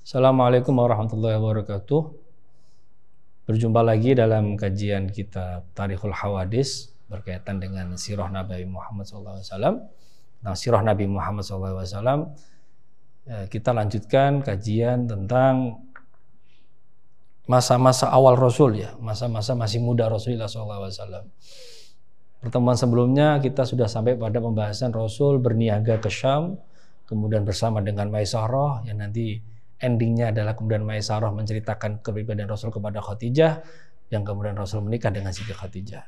Assalamualaikum warahmatullahi wabarakatuh. Berjumpa lagi dalam kajian kitab Tarikhul Hawadis berkaitan dengan sirah Nabi Muhammad SAW. Nah, sirah Nabi Muhammad SAW, kita lanjutkan kajian tentang masa-masa awal Rasul, ya, masa-masa masih muda Rasulullah SAW. Pertemuan sebelumnya kita sudah sampai pada pembahasan Rasul berniaga ke Syam, kemudian bersama dengan Maisarah, yang nanti endingnya adalah kemudian Maisarah menceritakan kepribadian Rasul kepada Khadijah, yang kemudian Rasul menikah dengan Siti Khadijah.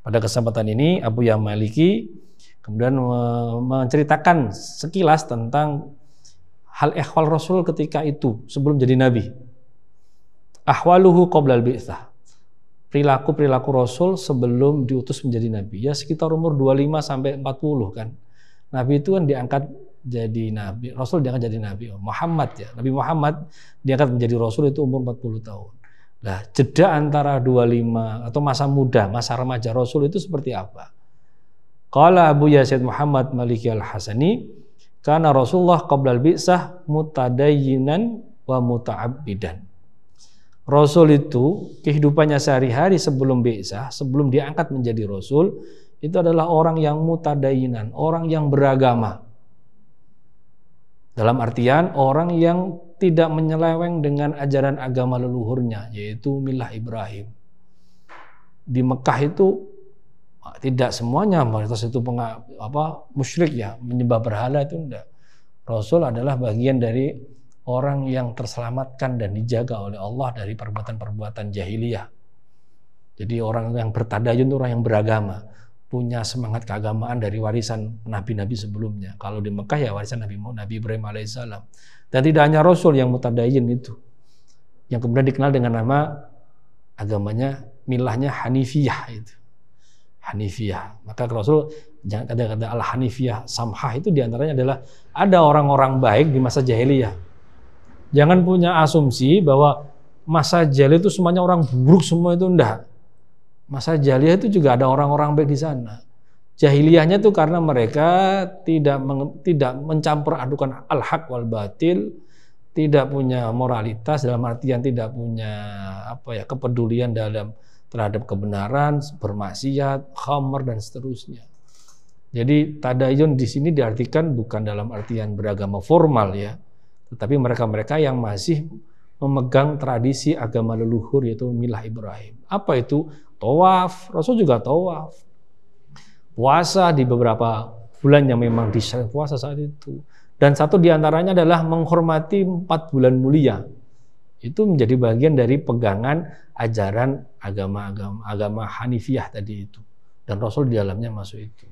Pada kesempatan ini Abu Ya'la Maliki kemudian menceritakan sekilas tentang hal ehwal Rasul ketika itu sebelum jadi Nabi. Ahwaluhu qoblal bi'tsah. Perilaku Rasul sebelum diutus menjadi Nabi. Ya sekitar umur 25 sampai 40 kan. Nabi itu kan diangkat jadi Nabi, Rasul diangkat jadi Nabi. Muhammad, ya, Nabi Muhammad diangkat menjadi Rasul itu umur 40 tahun. Nah, jeda antara 25 atau masa muda, masa remaja Rasul itu seperti apa? Qala Abu Yazid Muhammad Maliki Al-Hasani, kana Rasulullah qabla al-bi'tsah mutadayyinan wa muta'abbidan. Rasul itu kehidupannya sehari-hari sebelum bi'tsah, sebelum diangkat menjadi Rasul, itu adalah orang yang mutadayyinan, orang yang beragama. Dalam artian orang yang tidak menyeleweng dengan ajaran agama leluhurnya, yaitu milah Ibrahim. Di Mekah itu tidak semuanya mayoritas itu musyrik, ya, menyembah berhala itu enggak. Rasul adalah bagian dari orang yang terselamatkan dan dijaga oleh Allah dari perbuatan-perbuatan jahiliyah. Jadi orang yang bertadayun itu orang yang beragama, punya semangat keagamaan dari warisan nabi-nabi sebelumnya. Kalau di Mekah ya warisan Nabi Ibrahim alaihissalam. Dan tidak hanya Rasul yang mutadayyin itu, yang kemudian dikenal dengan nama agamanya, milahnya Hanifiyah itu. Hanifiyah. Maka Rasul jangan kata-kata al-Hanifiyah samhah itu diantaranya adalah ada orang-orang baik di masa jahiliyah. Jangan punya asumsi bahwa masa jahiliyah itu semuanya orang buruk semua, itu enggak. Masa jahiliyah itu juga ada orang-orang baik di sana. Jahiliyahnya itu karena mereka tidak mencampur adukan al-haq wal batil, tidak punya moralitas, dalam artian tidak punya kepedulian terhadap kebenaran, bermaksiat, khamr dan seterusnya. Jadi tadayun di sini diartikan bukan dalam artian beragama formal, ya, tetapi mereka-mereka yang masih memegang tradisi agama leluhur, yaitu milah Ibrahim. Apa itu? Tawaf. Rasul juga tawaf. Puasa di beberapa bulan yang memang disyariat puasa saat itu. Dan satu diantaranya adalah menghormati 4 bulan mulia. Itu menjadi bagian dari pegangan ajaran agama Hanifiyah tadi itu. Dan Rasul di dalamnya masuk itu.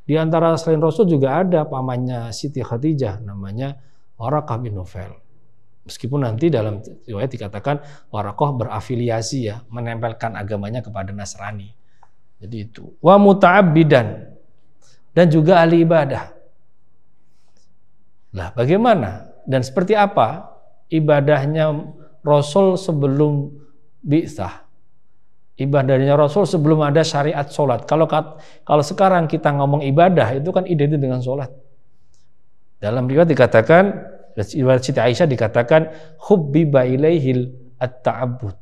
Di antara selain Rasul juga ada pamannya Siti Khadijah, namanya Waraqah bin Nufail. Meskipun nanti dalam riwayat dikatakan Waraqah berafiliasi, ya, menempelkan agamanya kepada Nasrani. Jadi itu. Wa muta'abbidan, dan juga ahli ibadah. Nah, bagaimana dan seperti apa ibadahnya Rasul sebelum bi'tsah? Ibadahnya Rasul sebelum ada syariat sholat. Kalau sekarang kita ngomong ibadah itu kan identik dengan sholat. Dalam riwayat dikatakan, riwayat Siti Aisyah dikatakan hubbiba ilaihil at-ta'abbud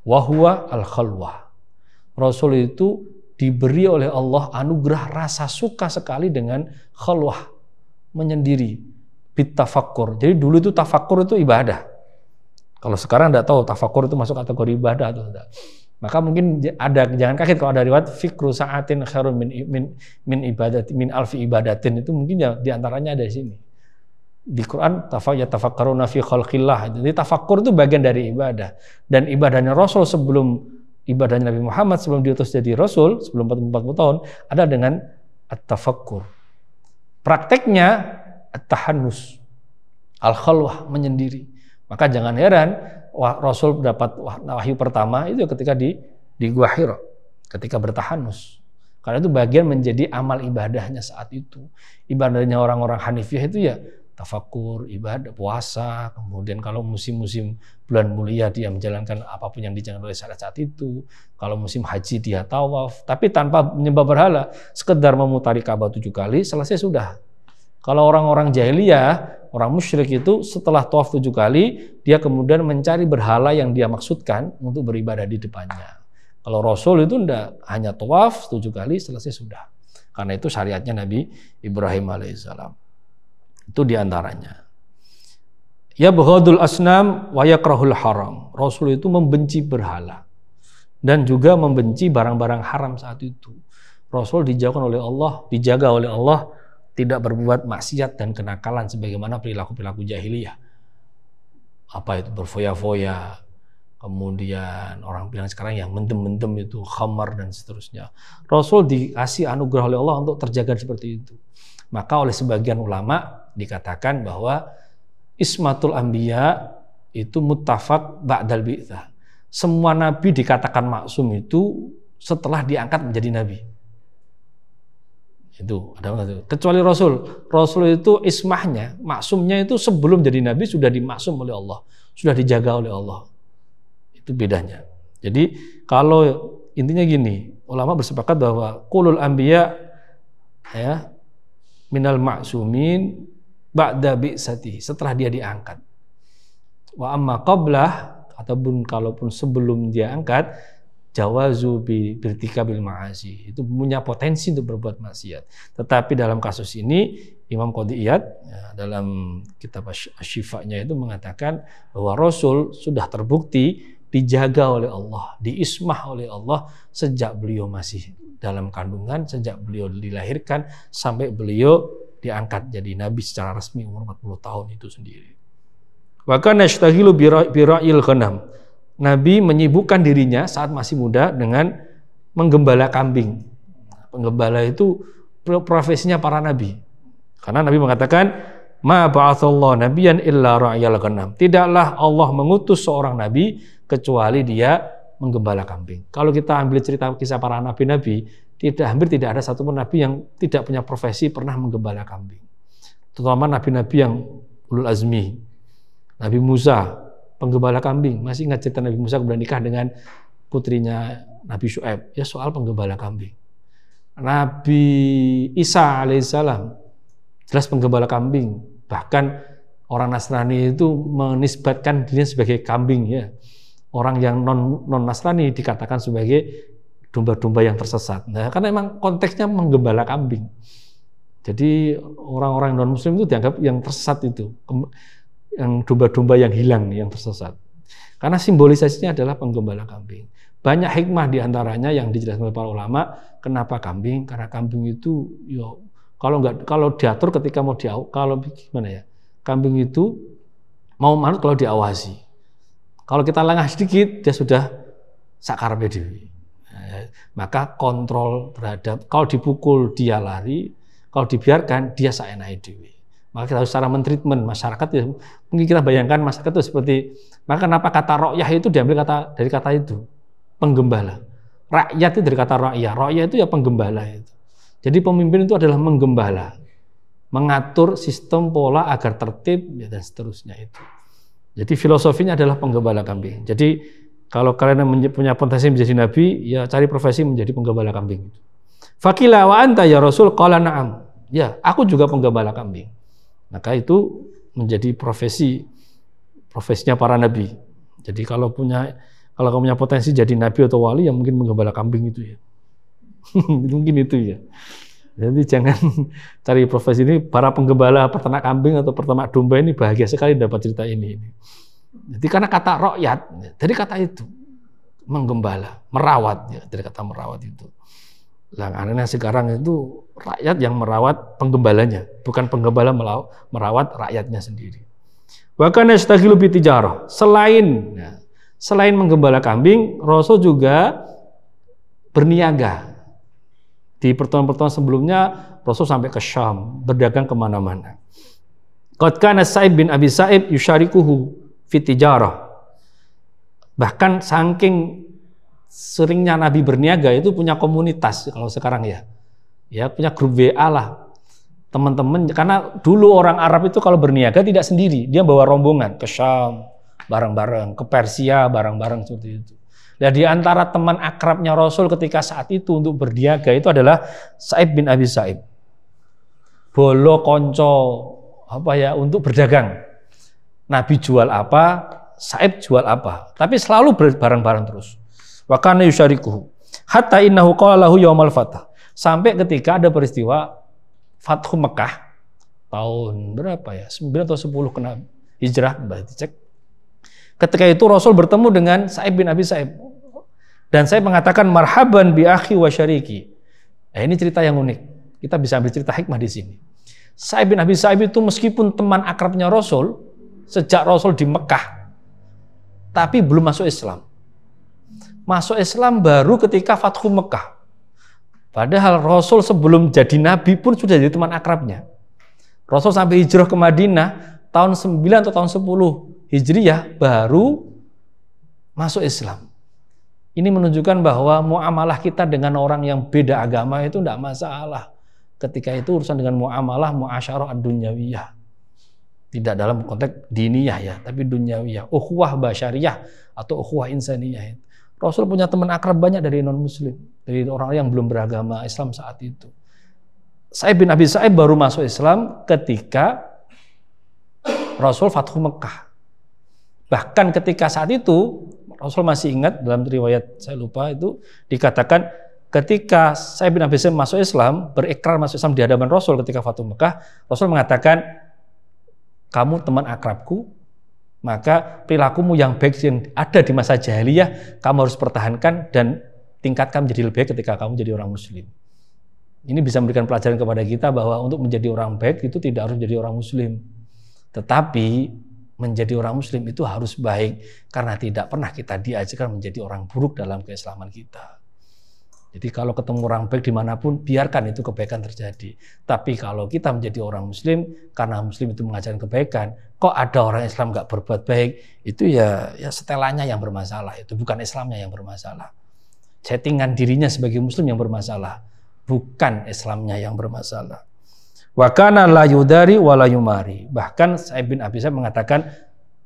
wa huwa al-khalwah. Rasul itu diberi oleh Allah anugerah rasa suka sekali dengan khalwah, menyendiri, bitafakkur. Jadi dulu itu tafakkur itu ibadah. Kalau sekarang enggak tahu tafakkur itu masuk kategori ibadah atau tidak. Maka mungkin jangan kaget kalau ada riwayat fikru sa'atin khairun min ibadati min alfi ibadatin, itu mungkin ya diantaranya ada di sini. Di Quran tafakkaruna fi khalqillah. Jadi tafakkur itu bagian dari ibadah. Dan ibadahnya Rasul sebelum ibadahnya Nabi Muhammad sebelum diutus jadi Rasul sebelum 40 tahun ada dengan at-tafakkur. Prakteknya at-tahannus, al-khalwah, menyendiri. Maka jangan heran Rasul dapat wahyu pertama itu ketika di Gua Hira, ketika bertahanus. Karena itu bagian menjadi amal ibadahnya saat itu. Ibadahnya orang-orang Hanifiyah itu ya tafakkur, ibadah, puasa, kemudian kalau musim-musim bulan mulia dia menjalankan apapun yang dijalankan oleh syariat saat itu. Kalau musim haji dia tawaf, tapi tanpa menyembah berhala, sekedar memutari Ka'bah 7 kali, selesai sudah. Kalau orang-orang jahiliyah, orang musyrik itu setelah tawaf 7 kali, dia kemudian mencari berhala yang dia maksudkan untuk beribadah di depannya. Kalau Rasul itu enggak, hanya tawaf 7 kali selesai sudah. Karena itu syariatnya Nabi Ibrahim alaihissalam. Itu diantaranya. Ya baghadul asnam wa yakrahul haram. Rasul itu membenci berhala dan juga membenci barang-barang haram saat itu. Rasul dijauhkan oleh Allah, dijaga oleh Allah, tidak berbuat maksiat dan kenakalan sebagaimana perilaku-perilaku jahiliyah. Apa itu berfoya-foya, kemudian orang bilang sekarang yang mendem-mendem itu khamar dan seterusnya. Rasul dikasih anugerah oleh Allah untuk terjaga seperti itu. Maka oleh sebagian ulama dikatakan bahwa ismatul anbiya itu muttafaq ba'dal bi'tsah. Semua nabi dikatakan maksum itu setelah diangkat menjadi nabi. Itu ada kecuali Rasul. Rasul itu ismahnya, maksumnya itu sebelum jadi nabi sudah dimaksum oleh Allah, sudah dijaga oleh Allah. Itu bedanya. Jadi kalau intinya gini, ulama bersepakat bahwa qulul anbiya ya minal ma'sumin ba'da bi'sati, setelah dia diangkat. Wa amma qablah, ataupun kalaupun sebelum dia angkat, jawazu birtikabil ma'asi, itu punya potensi untuk berbuat maksiat. Tetapi dalam kasus ini Imam Qadhi Iyad ya, dalam kitab Asy-Syifa-nya itu mengatakan bahwa Rasul sudah terbukti dijaga oleh Allah, diismah oleh Allah sejak beliau masih dalam kandungan, sejak beliau dilahirkan sampai beliau diangkat jadi nabi secara resmi umur 40 tahun itu sendiri. Wa kana yashtaghilu bira'il ghanam. Nabi menyibukkan dirinya saat masih muda dengan menggembala kambing. Penggembala itu profesinya para nabi. Karena Nabi mengatakan, "Ma ba'atsallahu nabiyyan illa ra'yal ghanam." Tidaklah Allah mengutus seorang nabi kecuali dia menggembala kambing. Kalau kita ambil cerita kisah para nabi-nabi, hampir tidak ada satupun nabi yang tidak punya profesi pernah menggembala kambing. Terutama nabi-nabi yang ulul azmi. Nabi Musa penggembala kambing. Masih ingat cerita Nabi Musa kemudian nikah dengan putrinya Nabi Syuaib, ya soal penggembala kambing. Nabi Isa alaihissalam jelas penggembala kambing. Bahkan orang Nasrani itu menisbatkan dirinya sebagai kambing ya. Orang yang non Nasrani dikatakan sebagai domba-domba yang tersesat. Nah, karena memang konteksnya menggembala kambing. Jadi orang-orang non Muslim itu dianggap yang tersesat itu. Yang domba-domba yang hilang, yang tersesat. Karena simbolisasinya adalah penggembala kambing. Banyak hikmah diantaranya yang dijelaskan oleh para ulama. Kenapa kambing? Karena kambing itu, kalau diatur ketika mau kalau gimana ya? Kambing itu mau manut kalau diawasi. Kalau kita lengah sedikit, dia sudah sakarpe dewi. Maka kontrol terhadap, kalau dipukul dia lari, kalau dibiarkan dia saenake dewi. Maka kita harus cara mentreatment masyarakat ya. Mungkin kita bayangkan masyarakat itu seperti, maka kenapa kata ro'yah itu diambil dari kata itu, penggembala. Rakyat itu dari kata ro'yah. Ro'yah itu ya penggembala itu. Jadi pemimpin itu adalah menggembala, mengatur sistem pola agar tertib ya, dan seterusnya itu. Jadi filosofinya adalah penggembala kambing. Jadi kalau kalian punya potensi menjadi nabi, ya cari profesi menjadi penggembala kambing. Fakila wa anta ya Rasul, qala na'am. Ya, aku juga penggembala kambing. Maka itu menjadi profesinya para nabi. Jadi kalau kamu punya potensi jadi nabi atau wali, yang mungkin menggembala kambing itu ya. Mungkin itu ya. Jadi jangan cari profesi ini. Para penggembala peternak kambing atau peternak domba ini bahagia sekali dapat cerita ini. Jadi karena kata rakyat, dari kata itu menggembala, merawat ya, dari kata merawat itu. Karena sekarang itu rakyat yang merawat penggembalanya, bukan penggembala merawat rakyatnya sendiri. Wa kana yashtaghilu bi tijarah. Selain menggembala kambing, Rasul juga berniaga. Di pertemuan-pertemuan sebelumnya Rasul sampai ke Syam, berdagang kemana-mana. Qad kana Sa'ib bin Abi Sa'ib yusyarikuhu fi tijarah. Bahkan saking seringnya Nabi berniaga itu punya komunitas kalau sekarang ya punya grup WA lah teman-teman, karena dulu orang Arab itu kalau berniaga tidak sendiri, dia bawa rombongan ke Syam bareng-bareng, ke Persia bareng-bareng seperti itu. Nah, di antara teman akrabnya Rasul ketika saat itu untuk berniaga itu adalah Sa'ib bin Abi Sa'ib. bolo konco untuk berdagang. Nabi jual apa, Sa'ib jual apa, tapi selalu bareng-bareng terus. Wa kana yusyarikuhu hatta innahu qala lahu yaumal fath. Sampai ketika ada peristiwa Fathu Mekah tahun berapa ya? 9 atau 10 kena hijrah, dicek. Ketika itu Rasul bertemu dengan Sa'ib bin Abi Sa'ib. Dan saya mengatakan marhaban bi akhi wa syariki. Ini cerita yang unik. Kita bisa ambil cerita hikmah di sini. Sa'ib bin Abi Sa'ib itu meskipun teman akrabnya Rasul sejak Rasul di Mekah, tapi belum masuk Islam. Masuk Islam baru ketika Fathu Mekah. Padahal Rasul sebelum jadi Nabi pun sudah jadi teman akrabnya. Rasul sampai hijrah ke Madinah tahun 9 atau tahun 10 Hijriyah baru masuk Islam. Ini menunjukkan bahwa muamalah kita dengan orang yang beda agama itu tidak masalah. Ketika itu urusan dengan muamalah muasyarah ad-dunyawiyah. Tidak dalam konteks diniyah ya, tapi dunyawiyah, ukhuwah basyariyah atau ukhuwah insaniyah. Rasul punya teman akrab banyak dari non-muslim, dari orang yang belum beragama Islam saat itu. Sa'ib bin Abi Sa'ib baru masuk Islam ketika Rasul Fathu Mekah. Bahkan ketika saat itu Rasul masih ingat dalam riwayat saya lupa itu dikatakan ketika Sa'ib bin Abi Sa'ib masuk Islam, berikrar masuk Islam di hadapan Rasul ketika Fathu Mekah, Rasul mengatakan, kamu teman akrabku, maka perilakumu yang baik yang ada di masa jahiliyah kamu harus pertahankan dan tingkatkan menjadi lebih baik ketika kamu jadi orang muslim. Ini bisa memberikan pelajaran kepada kita bahwa untuk menjadi orang baik itu tidak harus menjadi orang muslim. Tetapi menjadi orang muslim itu harus baik karena tidak pernah kita diajarkan menjadi orang buruk dalam keislaman kita. Jadi kalau ketemu orang baik dimanapun, biarkan itu kebaikan terjadi. Tapi kalau kita menjadi orang muslim, karena muslim itu mengajarkan kebaikan, kok ada orang Islam nggak berbuat baik, itu ya setelannya yang bermasalah, itu bukan Islamnya yang bermasalah. Settingan dirinya sebagai muslim yang bermasalah, bukan Islamnya yang bermasalah. Wa kana la yudari wa la yumari. Bahkan Sa'ib bin Abi Sa'ib mengatakan,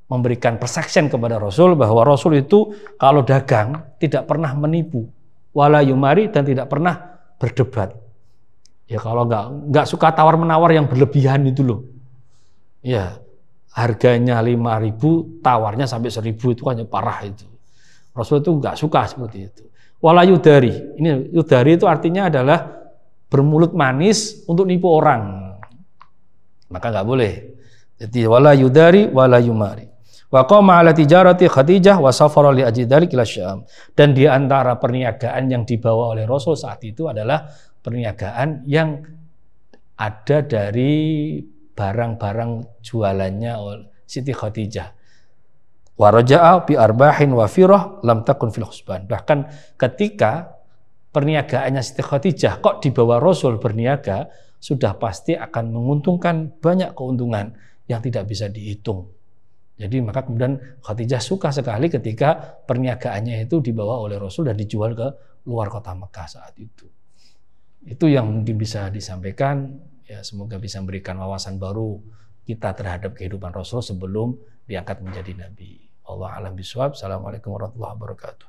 memberikan persaksian kepada Rasul bahwa Rasul itu kalau dagang tidak pernah menipu, wala yumari, dan tidak pernah berdebat. Ya kalau nggak suka tawar menawar yang berlebihan itu loh. Ya harganya 5.000, tawarnya sampai 1.000, itu kan parah itu. Rasul itu nggak suka seperti itu. Wala yudari. Ini yudari itu artinya adalah bermulut manis untuk nipu orang, maka nggak boleh. Jadi wala yudari wala yumari. Wa qama ala tijarati Khadijah wa safara li ajli dzalik ila Syam. Dan di antara perniagaan yang dibawa oleh Rasul saat itu adalah perniagaan yang ada dari barang-barang jualannya oleh Siti Khadijah. Wa raja'a bi arbahin wa firah lam takun fil husban. Bahkan ketika perniagaannya Siti Khadijah kok dibawa Rasul berniaga, sudah pasti akan menguntungkan banyak keuntungan yang tidak bisa dihitung. Jadi maka kemudian Khadijah suka sekali ketika perniagaannya itu dibawa oleh Rasul dan dijual ke luar kota Mekah saat itu. Itu yang mungkin bisa disampaikan, ya semoga bisa memberikan wawasan baru kita terhadap kehidupan Rasul sebelum diangkat menjadi Nabi. Allah a'lam bishawab. Assalamualaikum warahmatullahi wabarakatuh.